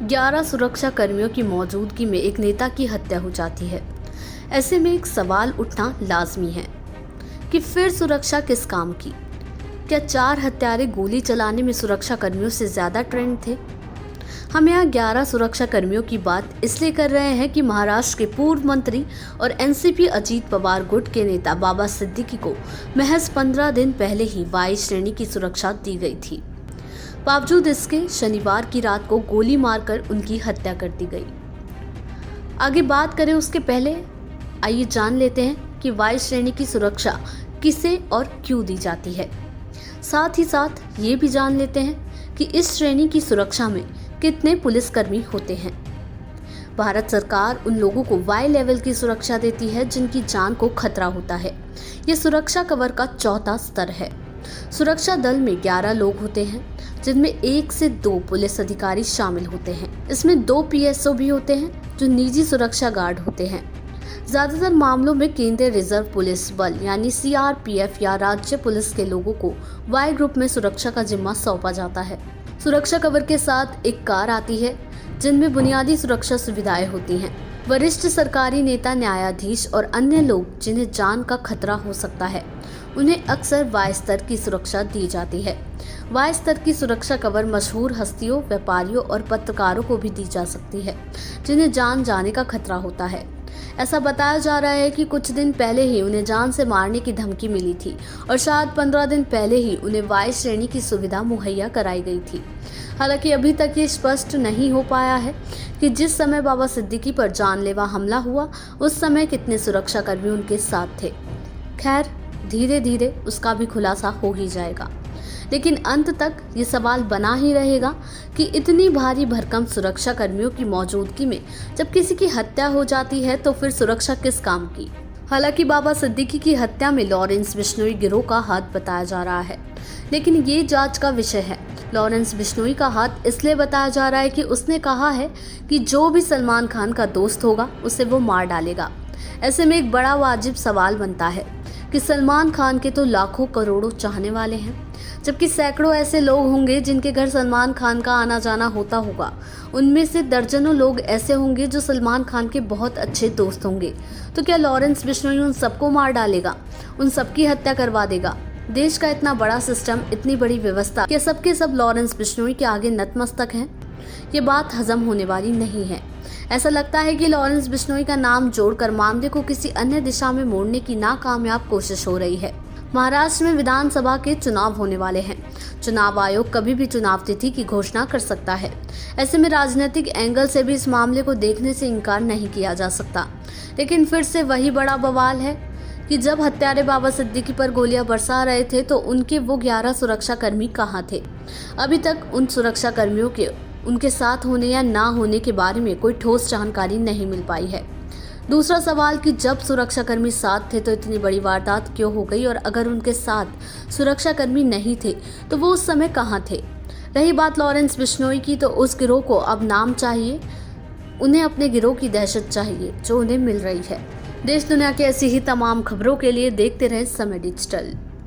11 सुरक्षा कर्मियों की मौजूदगी में एक नेता की हत्या हो जाती है। ऐसे में एक सवाल उठना लाजमी है कि फिर सुरक्षा किस काम की? क्या 4 हत्यारे गोली चलाने में सुरक्षा कर्मियों से ज्यादा ट्रेंड थे? हम यहाँ 11 सुरक्षा कर्मियों की बात इसलिए कर रहे हैं कि महाराष्ट्र के पूर्व मंत्री और एनसीपी अजीत पवार गुट के नेता बाबा सिद्दीकी को महज 15 दिन पहले ही वाई श्रेणी की सुरक्षा दी गई थी। बावजूद इसके शनिवार की रात को गोली मारकर उनकी हत्या कर दी गई। आगे बात करें उसके पहले आइए जान लेते हैं कि वाई श्रेणी की सुरक्षा किसे और क्यों दी जाती है। साथ ही साथ ये भी जान लेते हैं कि इस श्रेणी की सुरक्षा में कितने पुलिसकर्मी होते हैं। भारत सरकार उन लोगों को वाई लेवल की सुरक्षा देती है जिनकी जान को खतरा होता है। ये सुरक्षा कवर का चौथा स्तर है। सुरक्षा दल में 11 लोग होते हैं, जिनमें 1 से 2 पुलिस अधिकारी शामिल होते हैं। इसमें 2 पीएसओ भी होते हैं जो निजी सुरक्षा गार्ड होते हैं। ज्यादातर मामलों में केंद्रीय रिजर्व पुलिस बल यानी सीआरपीएफ या राज्य पुलिस के लोगों को वाई ग्रुप में सुरक्षा का जिम्मा सौंपा जाता है। सुरक्षा कवर के साथ एक कार आती है जिनमें बुनियादी सुरक्षा सुविधाएं होती हैं। वरिष्ठ सरकारी नेता, न्यायाधीश और अन्य लोग जिन्हें जान का खतरा हो सकता है, उन्हें अक्सर वाई स्तर की सुरक्षा दी जाती है। वाई स्तर की सुरक्षा कवर मशहूर हस्तियों, व्यापारियों और पत्रकारों को भी दी जा सकती है जिन्हें जान जाने का खतरा होता है। ऐसा बताया जा रहा है कि कुछ दिन पहले ही उन्हें जान से मारने की धमकी मिली थी और शायद 15 दिन पहले ही उन्हें वाई श्रेणी की सुविधा मुहैया कराई गई थी। हालांकि अभी तक ये स्पष्ट नहीं हो पाया है कि जिस समय बाबा सिद्दीकी पर जानलेवा हमला हुआ उस समय कितने सुरक्षाकर्मी उनके साथ थे। खैर, धीरे धीरे उसका भी खुलासा हो ही जाएगा, लेकिन अंत तक ये सवाल बना ही रहेगा कि इतनी भारी भरकम सुरक्षा कर्मियों की मौजूदगी में जब किसी की हत्या हो जाती है तो फिर सुरक्षा किस काम की। हालांकि बाबा सिद्दीकी की हत्या में लॉरेंस बिश्नोई गिरोह का हाथ बताया जा रहा है, लेकिन ये जांच का विषय है। लॉरेंस बिश्नोई का हाथ इसलिए बताया जा रहा है कि उसने कहा है कि जो भी सलमान खान का दोस्त होगा उसे वो मार डालेगा। ऐसे में एक बड़ा वाजिब सवाल बनता है कि सलमान खान के तो लाखों करोड़ों चाहने वाले हैं, जबकि सैकड़ों ऐसे लोग होंगे जिनके घर सलमान खान का आना जाना होता होगा। उनमें से दर्जनों लोग ऐसे होंगे जो सलमान खान के बहुत अच्छे दोस्त होंगे। तो क्या लॉरेंस बिश्नोई उन सबको मार डालेगा, उन सबकी हत्या करवा देगा? देश का इतना बड़ा सिस्टम, इतनी बड़ी व्यवस्था, क्या सबके सब लॉरेंस बिश्नोई के आगे नतमस्तक हैं? ये बात हजम होने वाली नहीं है। ऐसा लगता है कि लॉरेंस बिश्नोई का नाम जोड़कर मामले को किसी अन्य दिशा में मोड़ने की नाकामयाब कोशिश हो रही है। महाराष्ट्र में विधानसभा के चुनाव होने वाले हैं। चुनाव आयोग कभी भी चुनाव तिथि की घोषणा कर सकता है। ऐसे में राजनीतिक एंगल से भी इस मामले को देखने से इनकार नहीं किया जा सकता। लेकिन फिर से वही बड़ा बवाल है कि जब हत्यारे बाबा सिद्दीकी पर गोलियां बरसा रहे थे तो उनके वो 11 सुरक्षा कर्मी कहाँ थे? अभी तक उन सुरक्षा कर्मियों के उनके साथ होने या ना होने के बारे में कोई ठोस जानकारी नहीं मिल पाई है। दूसरा सवाल कि जब सुरक्षाकर्मी साथ थे तो इतनी बड़ी वारदात क्यों हो गई, और अगर उनके साथ सुरक्षाकर्मी नहीं थे तो वो उस समय कहाँ थे? रही बात लॉरेंस बिश्नोई की, तो उस गिरोह को अब नाम चाहिए, उन्हें अपने गिरोह की दहशत चाहिए जो उन्हें मिल रही है। देश दुनिया की ऐसी ही तमाम खबरों के लिए देखते रहें समय डिजिटल।